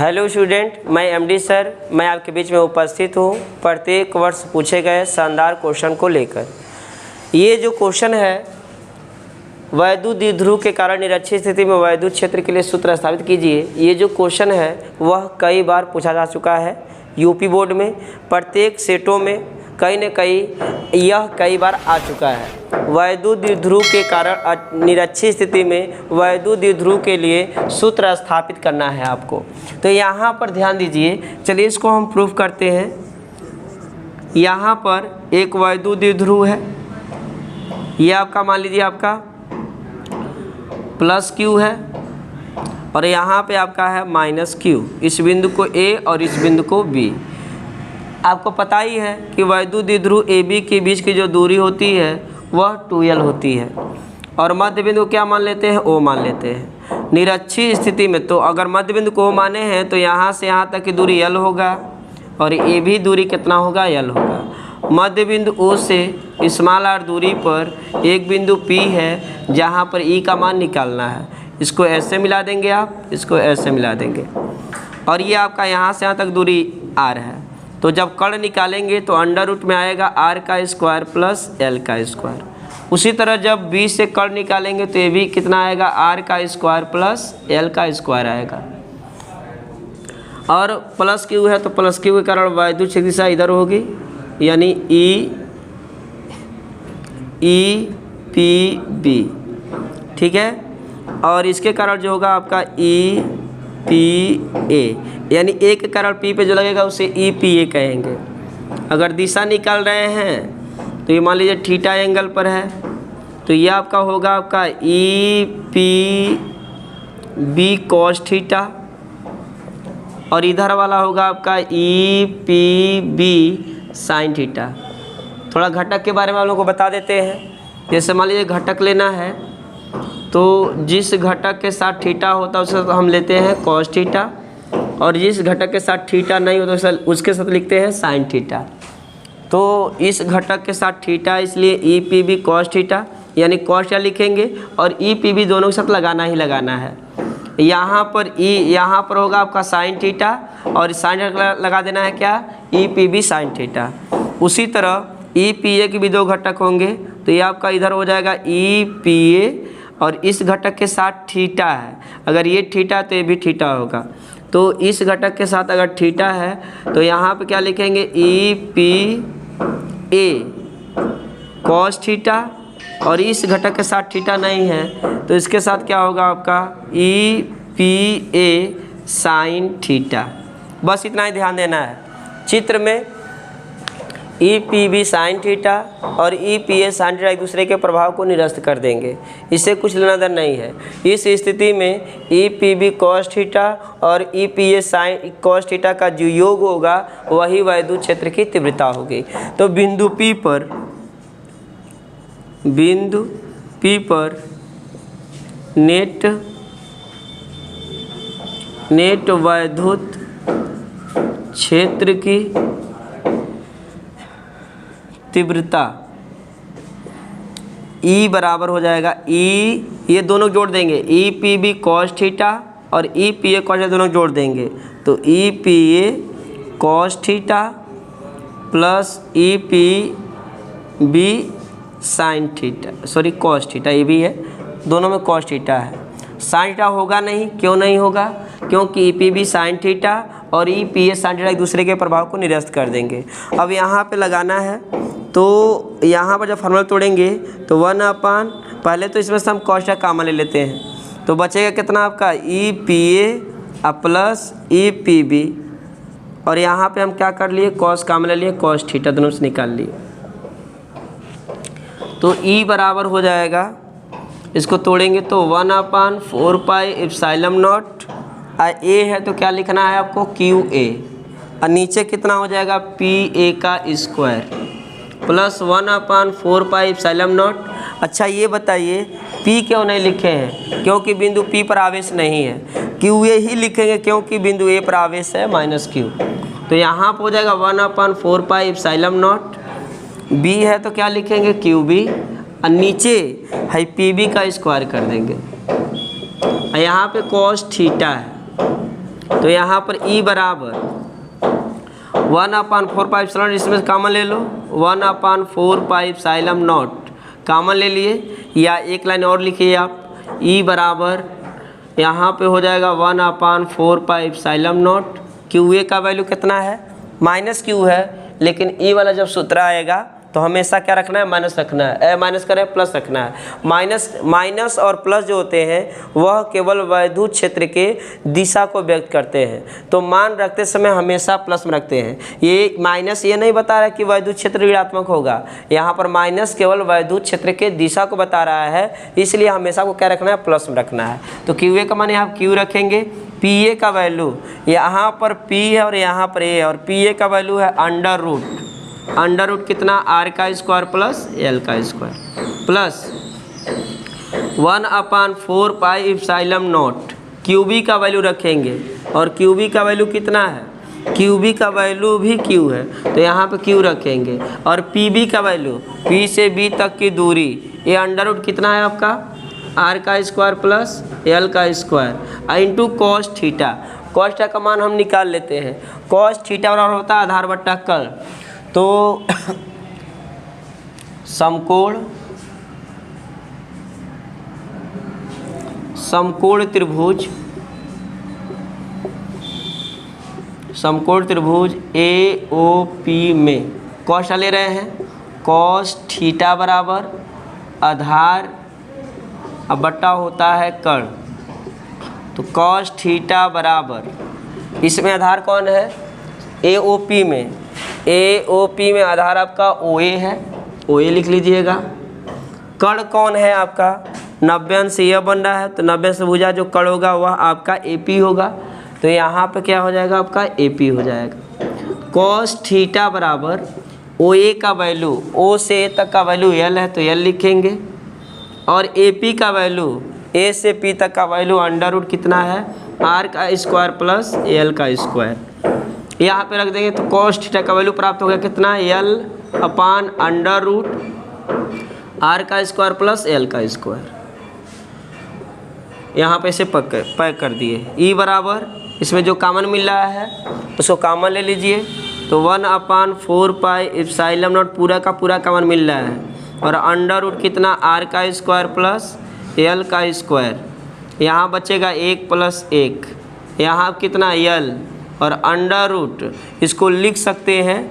Hello student, मैं MD sir मैं आपके बीच में उपस्थित हूँ प्रत्येक वर्ष पूछे गए शानदार क्वेश्चन को लेकर। ये जो क्वेश्चन है वैद्युत द्विध्रुव के कारण निरक्षीय स्थिति में वैद्युत क्षेत्र के लिए सूत्र स्थापित कीजिए। ये जो क्वेश्चन है वह कई बार पूछा जा चुका है यूपी बोर्ड में। प्रत्येक सेटों में कहीं न कहीं यह कई बार आ चुका है। वैद्युत द्विध्रुव के कारण निरक्षीय स्थिति में वैद्युत द्विध्रुव के लिए सूत्र स्थापित करना है आपको। तो यहाँ पर ध्यान दीजिए, चलिए इसको हम प्रूफ करते हैं। यहाँ पर एक वैद्युत द्विध्रुव है, यह आपका मान लीजिए आपका प्लस क्यू है और यहाँ पे आपका है माइनस क्यू। इस बिंदु को ए और इस बिंदु को बी। आपको पता ही है कि वैद्युत द्विध्रुव ए बी के बीच की जो दूरी होती है वह 2l होती है और मध्य बिंदु क्या मान लेते हैं, ओ मान लेते हैं। निरक्षीय स्थिति में तो अगर मध्य बिंदु को ओ माने हैं तो यहाँ से यहाँ तक की दूरी l होगा और ए भी दूरी कितना होगा, l होगा। मध्य बिंदु ओ से स्मॉल r दूरी पर एक बिंदु P है जहाँ पर E का मान निकालना है। इसको ऐसे मिला देंगे आप, इसको ऐसे मिला देंगे और ये आपका यहाँ से यहाँ तक दूरी r है। तो जब कर्ण निकालेंगे तो अंडर रूट में आएगा r का स्क्वायर प्लस l का स्क्वायर। उसी तरह जब b से कर्ण निकालेंगे तो ये भी कितना आएगा, r का स्क्वायर प्लस l का स्क्वायर आएगा। और प्लस क्यू है तो प्लस क्यू के कारण वैद्युत क्षेत्र दिशा इधर होगी, यानी ई पी बी, ठीक है। और इसके कारण जो होगा आपका ई पी ए, यानी ए के कारण पी पे जो लगेगा उसे ई पी ए कहेंगे। अगर दिशा निकाल रहे हैं तो ये मान लीजिए थीटा एंगल पर है तो ये आपका होगा आपका E P B cos theta और इधर वाला होगा आपका E P B sine theta. थोड़ा घटक के बारे में आप लोगों को बता देते हैं। जैसे मान लीजिए घटक लेना है तो जिस घटक के साथ थीटा होता है उसे हम लेते हैं कॉस थीटा और जिस घटक के साथ थीटा नहीं होता उसके साथ लिखते हैं साइन थीटा। तो इस घटक के साथ थीटा इसलिए E P B cos theta, यानी कॉस थीटा लिखेंगे और ई पी बी दोनों के साथ लगाना ही लगाना है। यहाँ पर यहाँ पर होगा आपका साइन थीटा और साइन थीटा लगा देना है क्या, E P B sine theta. उसी तरह ई पी ए के भी दो घटक होंगे तो ये आपका इधर हो जाएगा ई पी ए और इस घटक के साथ थीटा है, अगर ये थीटा तो ये भी थीटा होगा। तो इस घटक के साथ अगर थीटा है तो यहाँ पे क्या लिखेंगे, ई पी ए कॉस थीटा और इस घटक के साथ थीटा नहीं है तो इसके साथ क्या होगा आपका E P A sine theta. बस इतना ही ध्यान देना है। चित्र में E P B sine theta और E P A sine theta एक दूसरे के प्रभाव को निरस्त कर देंगे, इससे कुछ लेना देना नहीं है। इस स्थिति में E P B cos theta और E P A sine cos theta का जो योग होगा वही वैद्युत क्षेत्र की तीव्रता होगी। तो बिंदु P पर नेट वैद्युत क्षेत्र की तीव्रता E बराबर हो जाएगा ये दोनों जोड़ देंगे, E P B cos theta और E P A cos theta दोनों जोड़ देंगे तो E P A cos theta plus E P B sine theta, sorry cos theta, ये भी है, दोनों में कॉस थीटा है। साइन थीटा होगा नहीं, क्यों नहीं होगा, क्योंकि E P B sine theta और E P A sine theta एक दूसरे के प्रभाव को निरस्त कर देंगे। अब यहाँ पे लगाना है तो यहाँ पर जब फार्मूला तोड़ेंगे तो 1/, पहले तो इसमें से हम कॉस थीटा कॉमन ले लेते हैं तो बचेगा कितना आपका E P A plus E P B और यहाँ पे हम क्या कर लिए, कॉस कॉमन ले लिए, कॉस थीटा दोनों से निकाल लिए। तो E बराबर हो जाएगा, इसको तोड़ेंगे तो 1/4 पाई एप्सिलॉन नॉट, ए है तो क्या लिखना है आपको, क्यू ए, और नीचे कितना हो जाएगा पी ए का square plus 1/4 pi epsilon not. अच्छा ये बताइए P क्यों नहीं लिखे हैं, क्योंकि बिंदु P पर आवेश नहीं है। क्यू ए ही लिखेंगे क्योंकि बिंदु ए पर आवेश है माइनस क्यू। तो यहाँ पर हो जाएगा 1/4 पाई एप्सिलॉन नॉट। बी है तो क्या लिखेंगे, क्यू बी, और नीचे है पी बी का स्क्वायर कर देंगे। यहाँ पे कॉस थीटा है तो यहाँ पर ई बराबर 1/4 पाई एप्सिलॉन, इसमें कॉमन ले लो 1/4 पाई एप्सिलॉन नॉट कॉमन ले लिए, या एक लाइन और लिखिए आप, ई बराबर यहाँ पे हो जाएगा 1/4 pi epsilon naught. Q A का वैल्यू कितना है, माइनस क्यू है, लेकिन ई वाला जब सूत्र आएगा तो हमेशा क्या रखना है, माइनस रखना है, माइनस करें प्लस रखना है। माइनस और प्लस जो होते हैं वह केवल वैद्युत क्षेत्र के दिशा को व्यक्त करते हैं, तो मान रखते समय हमेशा प्लस में रखते हैं। ये माइनस ये नहीं बता रहा है कि वैद्युत क्षेत्र ऋणात्मक होगा, यहाँ पर माइनस केवल वैद्युत क्षेत्र के दिशा को बता रहा है, इसलिए हमेशा को क्या रखना है, प्लस में रखना है। तो क्यू ए का मान यहाँ क्यू रखेंगे, पी ए का वैल्यू यहाँ पर पी है और यहाँ पर ए, और पी ए का वैल्यू है अंडर रूट कितना, आर का स्क्वायर प्लस एल का square plus 1/4 pi epsilon naught. Q B का वैल्यू रखेंगे, और क्यू बी का वैल्यू कितना है, क्यू बी का वैल्यू भी क्यू है, तो यहाँ पे क्यू रखेंगे, और पी बी का वैल्यू पी से बी तक की दूरी, ये अंडर रूट कितना है आपका, आर का स्क्वायर प्लस एल का square into cos theta. Cos theta का मान हम निकाल लेते हैं, कॉस थीटा बराबर होता है आधार बट्टा कर्ल, तो समकोण त्रिभुज ए ओ पी में कॉस ले रहे हैं, कॉस थीटा बराबर आधार अब बट्टा होता है कर्ल, तो कॉस थीटा बराबर, इसमें आधार कौन है, ए ओ पी में, ए ओ पी में आधार आपका ओ ए है, ओ ए लिख लीजिएगा। कर्ण कौन है आपका, 90 अंश यह बन रहा है, तो 90 अंश भुजा जो कर्ण होगा वह आपका ए पी होगा, तो यहाँ पे क्या हो जाएगा आपका ए पी हो जाएगा। कॉस थीटा बराबर ओ ए का वैल्यू, ओ से ए तक का वैल्यू एल है तो एल लिखेंगे, और ए पी का वैल्यू ए से पी तक का वैल्यू अंडर रूट कितना है, आर का स्क्वायर प्लस एल का स्क्वायर, यहाँ पे रख देंगे, तो कॉस थीटा का वैल्यू प्राप्त हो गया कितना, L/√, आर का स्क्वायर प्लस एल का स्क्वायर, यहाँ पे इसे पैक कर दिए। ई बराबर, इसमें जो कॉमन मिल रहा है उसको कॉमन ले लीजिए, तो 1/4 पाई एप्सिलॉन नॉट पूरा का पूरा कॉमन मिल रहा है, और अंडर रूट कितना, आर का स्क्वायर प्लस एल का स्क्वायर, यहाँ बचेगा 1 + 1, यहाँ कितना एल, और अंडर रूट इसको लिख सकते हैं,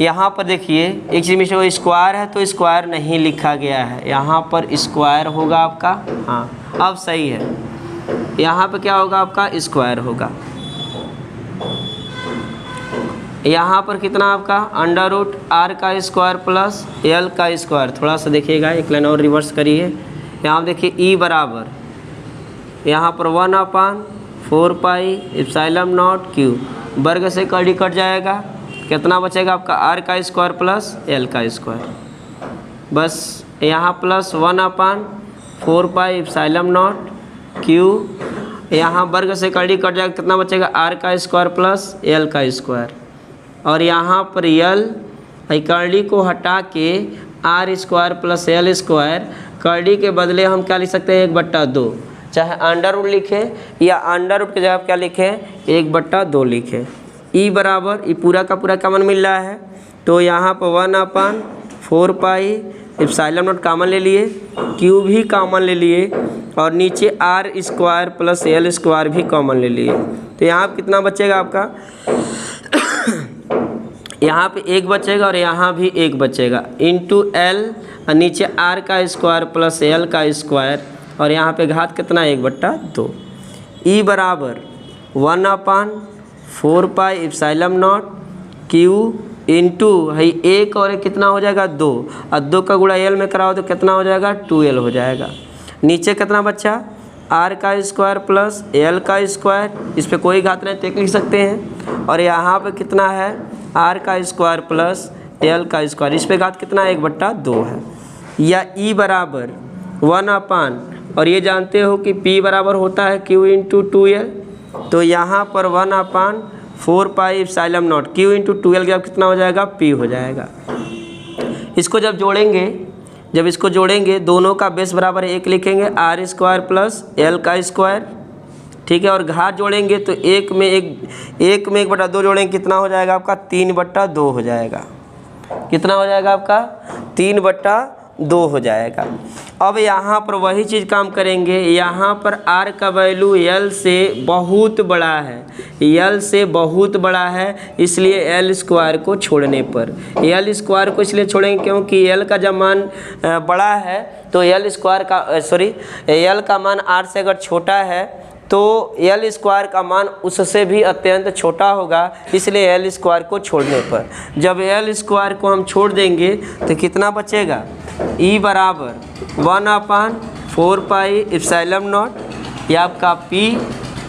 यहाँ पर देखिए एक चीज़ में वो स्क्वायर है तो स्क्वायर नहीं लिखा गया है, यहाँ पर स्क्वायर होगा आपका, हाँ अब सही है, यहाँ पे क्या होगा आपका स्क्वायर होगा, यहाँ पर कितना आपका अंडर रूट आर का स्क्वायर प्लस एल का स्क्वायर। थोड़ा सा देखिएगा, एक लाइन और रिवर्स करिए, यहाँ देखिए ई बराबर यहाँ पर 1/4 पाई एप्सिलॉन नॉट क्यू, वर्ग से कड़ी कट जाएगा, कितना बचेगा आपका आर का स्क्वायर प्लस एल का स्क्वायर, बस यहाँ plus 1/4 pi epsilon naught Q, यहाँ वर्ग से कड़ी कट जाएगा, कितना बचेगा आर का स्क्वायर प्लस एल का स्क्वायर, और यहाँ पर एल कड़ी को हटा के R square plus L square, कड़ी के बदले हम क्या लिख सकते हैं 1/2, चाहे अंडर रूट लिखें या अंडर रूट के जगह क्या लिखें 1/2 लिखें। ई बराबर, ई पूरा का पूरा कॉमन मिल रहा है, तो यहाँ पर 1/4 पाई एप्सिलॉन नॉट कॉमन ले लिए, क्यू भी कॉमन ले लिए, और नीचे R square plus L square भी कॉमन ले लिए, तो यहाँ पर कितना बचेगा आपका यहाँ पे 1 बचेगा और यहाँ भी 1 बचेगा, इंटू एल, और नीचे आर का स्क्वायर प्लस एल का स्क्वायर, और यहाँ पे घात कितना 1/2। ई बराबर 1/4 pi epsilon naught Q into है 1 और 1 कितना हो जाएगा 2, और 2 का गुणा एल में कराओ तो कितना हो जाएगा 2l हो जाएगा। नीचे कितना बच्चा आर का स्क्वायर प्लस एल का स्क्वायर, इस पर कोई घात नहीं तो 1 लिख सकते हैं, और यहाँ पे कितना है आर का स्क्वायर प्लस एल का स्क्वायर, इस पे घात कितना 1/2 है। या ई बराबर 1/, और ये जानते हो कि P बराबर होता है Q इंटू 2L, तो यहाँ पर 1/4 pi epsilon not Q into 2L जब कितना हो जाएगा P हो जाएगा। इसको जब इसको जोड़ेंगे दोनों का बेस बराबर 1 लिखेंगे, आर स्क्वायर प्लस एल का स्क्वायर, ठीक है। और घात जोड़ेंगे तो एक में 1/2 जोड़ेंगे, कितना हो जाएगा आपका 3/2 हो जाएगा। कितना हो जाएगा आपका 3/2 हो जाएगा। अब यहाँ पर वही चीज़ काम करेंगे, यहाँ पर r का वैल्यू l से बहुत बड़ा है, l से बहुत बड़ा है, इसलिए l स्क्वायर को छोड़ने पर, l स्क्वायर को इसलिए छोड़ेंगे क्योंकि l का जब मान बड़ा है तो l स्क्वायर का l का मान r से अगर छोटा है तो l स्क्वायर का मान उससे भी अत्यंत छोटा होगा, इसलिए l स्क्वायर को छोड़ने पर जब l स्क्वायर को हम छोड़ देंगे तो कितना बचेगा, e बराबर 1/4 पाई एप्सिलॉन नॉट, ये आपका p,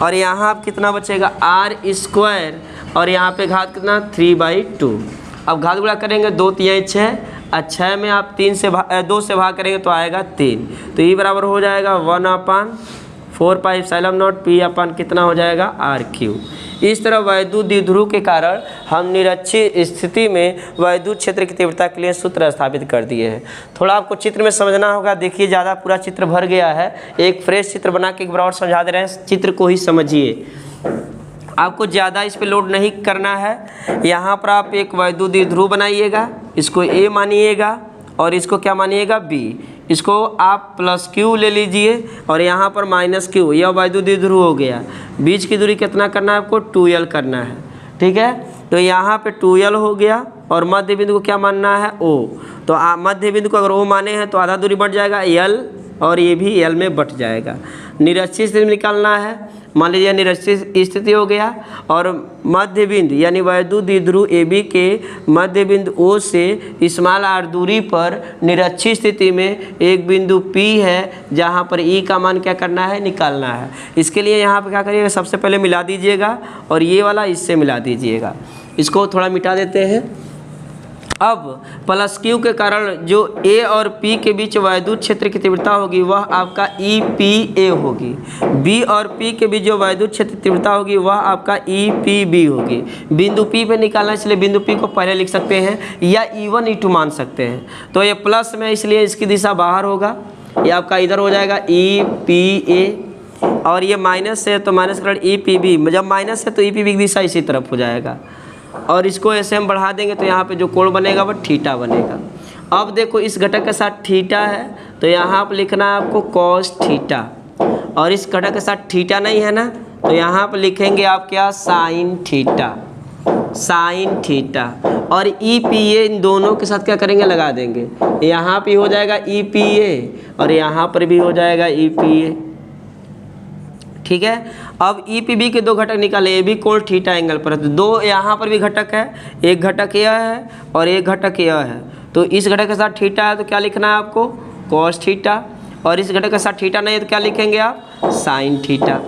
और यहाँ आप कितना बचेगा r स्क्वायर, और यहाँ पे घात कितना 3/2। अब घात गुणा करेंगे 2 3 6, 6 में आप 2 से भाग करेंगे तो आएगा 3, तो e बराबर हो जाएगा 1/4 पाई एप्सिलॉन नॉट p अपन कितना हो जाएगा r³। इस तरह वैद्युत द्विध्रुव के कारण हम निरक्षीय स्थिति में वैद्युत क्षेत्र की तीव्रता के लिए सूत्र स्थापित कर दिए हैं। थोड़ा आपको चित्र में समझना होगा, देखिए ज़्यादा पूरा चित्र भर गया है, एक फ्रेश चित्र बना के एक बार और समझा दे रहे हैं, चित्र को ही समझिए, आपको ज़्यादा इस पे लोड नहीं करना है। यहाँ पर आप एक वैद्युत द्विध्रुव बनाइएगा, इसको A मानिएगा और इसको क्या मानिएगा B, इसको आप +q ले लीजिए और यहाँ पर -q, यह वैद्युत द्विध्रुव हो गया। बीच की दूरी कितना करना है आपको 2l करना है, ठीक है। तो यहाँ पे 2l हो गया और मध्य बिंदु को क्या मानना है O, तो मध्य बिंदु को अगर O माने हैं तो आधा दूरी बढ़ जाएगा l, और ये भी l में बट जाएगा। निरक्षीय स्थिति में निकालना है, मान लीजिए निरक्षीय स्थिति हो गया और मध्य बिंदु यानी वैद्युत द्विध्रुव AB के मध्य बिंदु O से स्मॉल r दूरी पर निरक्षीय स्थिति में एक बिंदु P है, जहाँ पर E का मान क्या करना है, निकालना है। इसके लिए यहाँ पर क्या करिएगा, सबसे पहले मिला दीजिएगा और ये वाला इससे मिला दीजिएगा, इसको थोड़ा मिटा देते हैं। अब +q के कारण जो A और P के बीच वैद्युत क्षेत्र की तीव्रता होगी वह आपका EPA होगी, B और P के बीच जो वैद्युत क्षेत्र की तीव्रता होगी वह आपका EPB होगी। बिंदु P पे निकालना, इसलिए बिंदु P को पहले लिख सकते हैं या E1 E2 मान सकते हैं। तो ये प्लस में इसलिए इसकी दिशा बाहर होगा, ये आपका इधर हो जाएगा EPA, और ये माइनस है तो माइनस कर EPB, जब माइनस है तो EPB की दिशा इसी तरफ हो जाएगा, और इसको ऐसे हम बढ़ा देंगे तो यहाँ पे जो कोण बनेगा वह थीटा बनेगा। अब देखो इस घटक के साथ थीटा है तो यहाँ पर लिखना है आपको cos थीटा, और इस घटक के साथ थीटा नहीं है ना तो यहाँ पर लिखेंगे आप क्या, sin थीटा, और EPA इन दोनों के साथ क्या करेंगे, लगा देंगे, यहाँ पे हो जाएगा EPA और यहाँ पर भी हो जाएगा EPA, ठीक है। अब EPB के 2 घटक निकाले, ये भी कोण थीटा एंगल पर है, तो 2 यहाँ पर भी घटक है, एक घटक यह है और एक घटक यह है, तो इस घटक के साथ थीटा है तो क्या लिखना है आपको, cos थीटा, और इस घटक के साथ थीटा नहीं है तो क्या लिखेंगे आप, sin थीटा।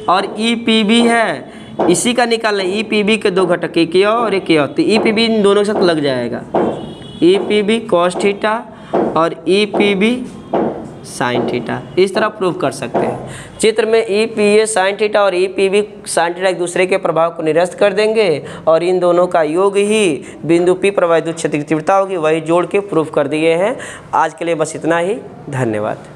और EPB है, इसी का निकालना, EPB के 2 घटक, एक यह और एक यह, तो EPB इन दोनों के साथ लग जाएगा, EPB cos थीटा और EPB sin थीटा, इस तरह प्रूव कर सकते हैं। चित्र में EPA sin थीटा और EPB sin थीटा एक दूसरे के प्रभाव को निरस्त कर देंगे और इन दोनों का योग ही बिंदु P पर वैद्युत क्षेत्र की तीव्रता होगी, वही जोड़ के प्रूफ कर दिए हैं। आज के लिए बस इतना ही, धन्यवाद।